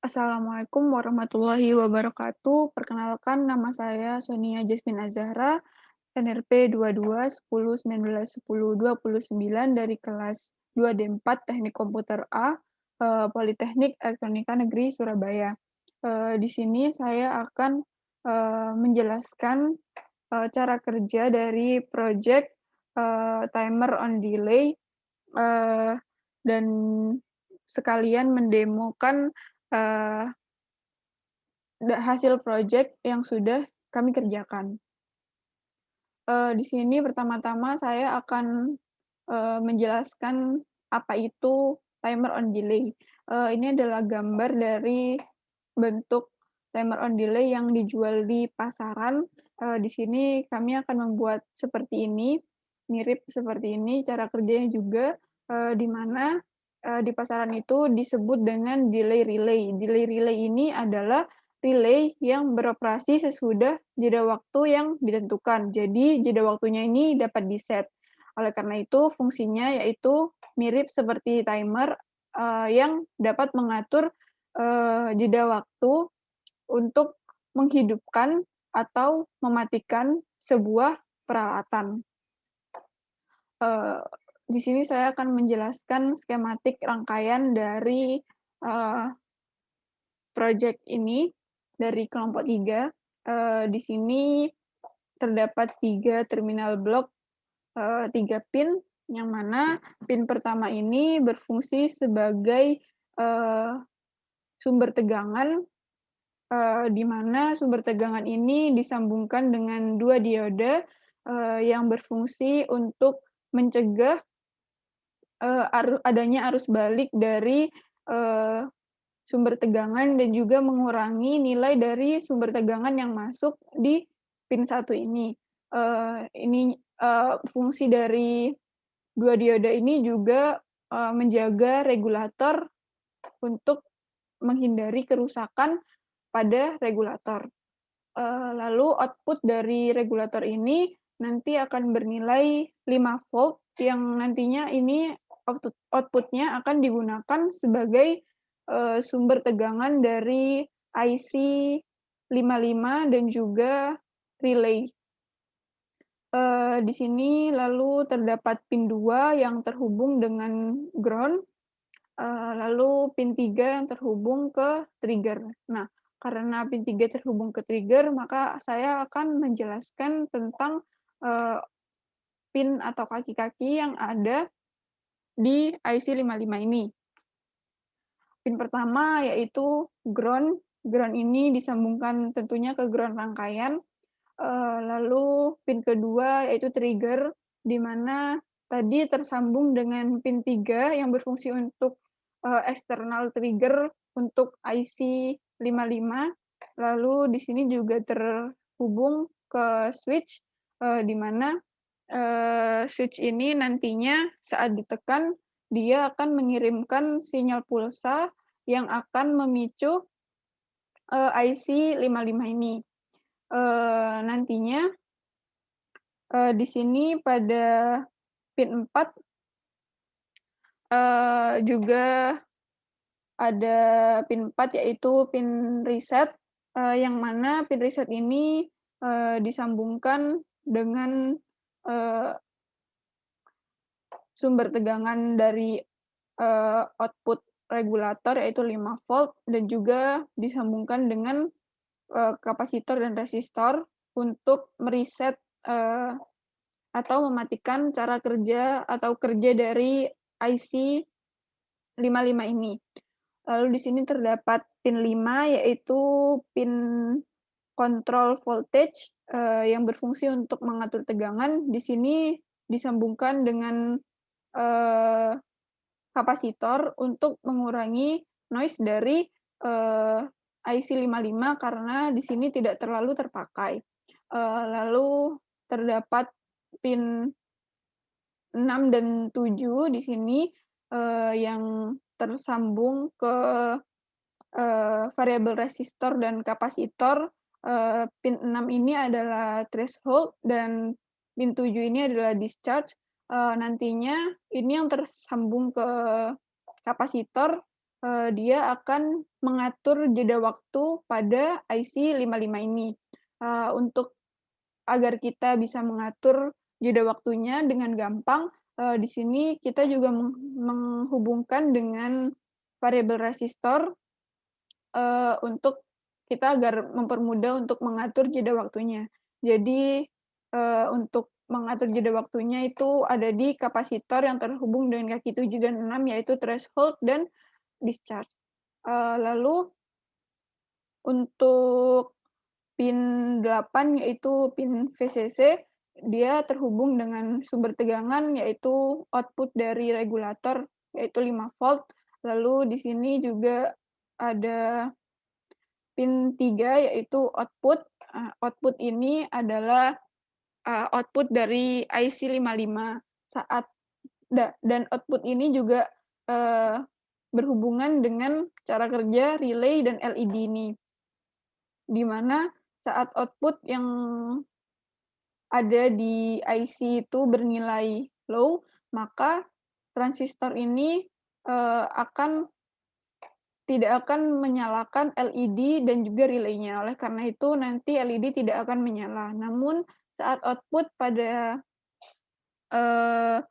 Assalamualaikum warahmatullahi wabarakatuh. Perkenalkan, nama saya Sonia Jasmine Azahra, NRP 22 10 19 10 29 dari kelas 2D4 Teknik Komputer A, Politeknik Elektronika Negeri Surabaya. Di sini saya akan menjelaskan cara kerja dari project timer on delay, eh, dan sekalian mendemokan eh, hasil project yang sudah kami kerjakan. Di sini pertama-tama saya akan menjelaskan apa itu timer on delay. Ini adalah gambar dari bentuk timer on delay yang dijual di pasaran. Di sini kami akan membuat seperti ini, mirip seperti ini cara kerjanya juga, di mana di pasaran itu disebut dengan delay relay. Delay relay ini adalah relay yang beroperasi sesudah jeda waktu yang ditentukan. Jadi jeda waktunya ini dapat di-set. Oleh karena itu fungsinya yaitu mirip seperti timer, yang dapat mengatur, jeda waktu untuk menghidupkan atau mematikan sebuah peralatan. Eee, di sini saya akan menjelaskan skematik rangkaian dari, eee, project ini dari kelompok 3. Di sini terdapat 3 terminal blok, 3 pin, yang mana pin pertama ini berfungsi sebagai, eee, sumber tegangan, di mana sumber tegangan ini disambungkan dengan 2 diode, yang berfungsi untuk mencegah, adanya arus balik dari, eee, sumber tegangan dan juga mengurangi nilai dari sumber tegangan yang masuk di pin 1 ini. Fungsi dari 2 diode ini juga, menjaga regulator untuk menghindari kerusakan pada regulator. Lalu output dari regulator ini nanti akan bernilai 5 volt yang nantinya ini output-nya akan digunakan sebagai, sumber tegangan dari IC 55 dan juga relay. Di sini lalu terdapat pin 2 yang terhubung dengan ground, lalu pin 3 yang terhubung ke trigger. Nah, karena pin 3 terhubung ke trigger, maka saya akan menjelaskan tentang, eee, pin atau kaki-kaki yang ada di IC 55 ini. Pin pertama yaitu ground. Ground ini disambungkan tentunya ke ground rangkaian. Lalu pin kedua yaitu trigger, di mana tadi tersambung dengan pin 3 yang berfungsi untuk, eksternal trigger untuk IC 55. Lalu di sini juga terhubung ke switch, di mana, switch ini nantinya saat ditekan, dia akan mengirimkan sinyal pulsa yang akan memicu, IC 55 ini. Nantinya, di sini pada pin 4, juga ada pin 4 yaitu pin reset, yang mana pin reset ini, disambungkan dengan, eee, sumber tegangan dari, output regulator yaitu 5 volt dan juga disambungkan dengan, kapasitor dan resistor untuk mereset, atau mematikan cara kerja atau kerja dari IC 55 ini. Lalu di sini terdapat pin 5 yaitu pin kontrol voltage, yang berfungsi untuk mengatur tegangan. Di sini disambungkan dengan, eee, kapasitor untuk mengurangi noise dari, IC 55 karena di sini tidak terlalu terpakai. Lalu terdapat pin 6 dan 7 di sini, yang tersambung ke, variabel resistor dan kapasitor. Pin 6 ini adalah threshold dan pin 7 ini adalah discharge. Nantinya ini yang tersambung ke kapasitor, dia akan mengatur jeda waktu pada IC55 ini. Untuk agar kita bisa mengatur jeda waktunya dengan gampang, di sini kita juga menghubungkan dengan variabel resistor, untuk kita agar mempermudah untuk mengatur jeda waktunya. Jadi, untuk mengatur jeda waktunya itu ada di kapasitor yang terhubung dengan kaki 7 dan 6, yaitu threshold dan discharge. Lalu untuk pin 8 yaitu pin VCC, dia terhubung dengan sumber tegangan yaitu output dari regulator yaitu 5 volt. Lalu di sini juga ada pin 3 yaitu output. Output ini adalah, output dari IC55 saat dan output ini juga, berhubungan dengan cara kerja relay dan LED ini. Di mana saat output yang ada di IC itu bernilai low, maka transistor ini, tidak akan menyalakan LED dan juga relaynya. Oleh karena itu nanti LED tidak akan menyala. Namun saat output pada, eee,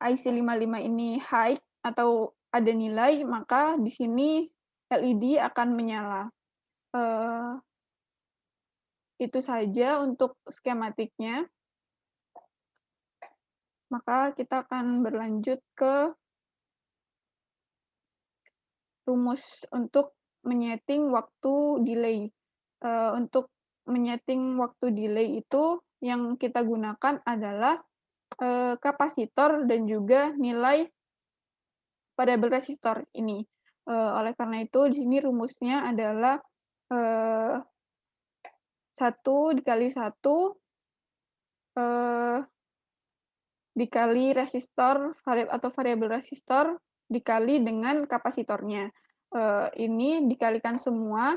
IC55 ini high atau ada nilai, maka di sini LED akan menyala. Eee, itu saja untuk skematiknya. Maka kita akan berlanjut ke rumus untuk menyeting waktu delay. Untuk menyeting waktu delay itu yang kita gunakan adalah, kapasitor dan juga nilai variabel resistor ini. Oleh karena itu di sini rumusnya adalah, eee, 1 dikali 1, eee, dikali resistor atau variabel resistor dikali dengan kapasitornya. Ini dikalikan semua,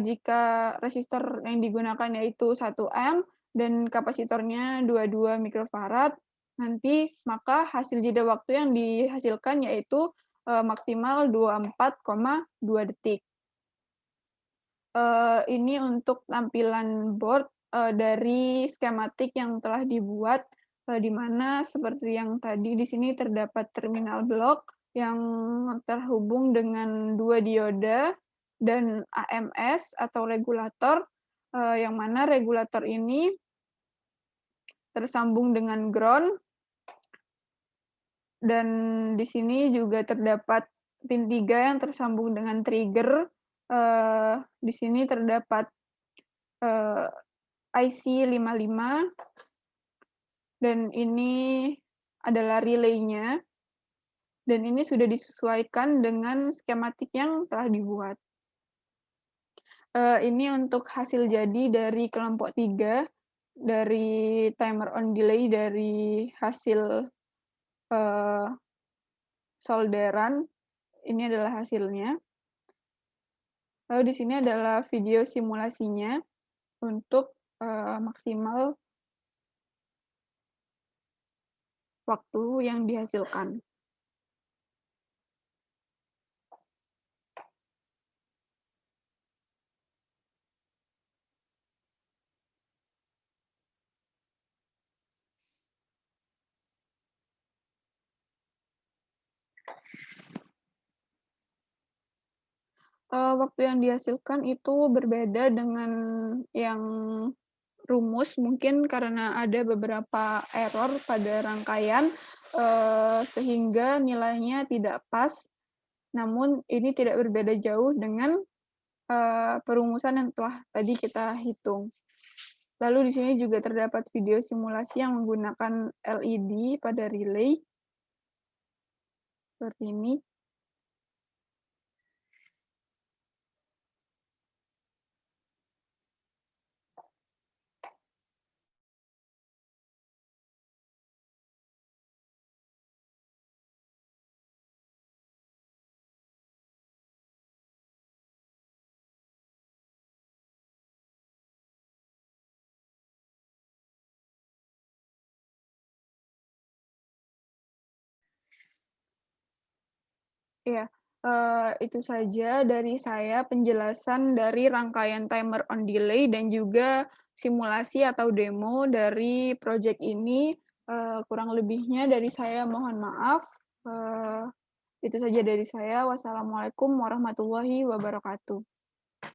jika resistor yang digunakan yaitu 1 ohm dan kapasitornya 22 mikrofarad, nanti maka hasil jeda waktu yang dihasilkan yaitu, maksimal 24,2 detik. Ini untuk tampilan board, dari skematik yang telah dibuat, di mana seperti yang tadi di sini terdapat terminal blok yang terhubung dengan 2 dioda dan AMS atau regulator, yang mana regulator ini tersambung dengan ground, dan di sini juga terdapat pin 3 yang tersambung dengan trigger. Di sini terdapat, IC55 dan ini adalah relaynya, dan ini sudah disesuaikan dengan skematik yang telah dibuat. Ini untuk hasil jadi dari kelompok 3, dari timer on delay dari hasil, solderan, ini adalah hasilnya. Lalu di sini adalah video simulasinya untuk, maksimal waktu yang dihasilkan. Waktu yang dihasilkan itu berbeda dengan yang rumus, mungkin karena ada beberapa error pada rangkaian, sehingga nilainya tidak pas, namun ini tidak berbeda jauh dengan, perumusan yang telah tadi kita hitung. Lalu di sini juga terdapat video simulasi yang menggunakan LED pada relay, seperti ini. Iya, itu saja dari saya penjelasan dari rangkaian timer on delay dan juga simulasi atau demo dari project ini, kurang lebihnya dari saya mohon maaf, itu saja dari saya. Wassalamualaikum warahmatullahi wabarakatuh.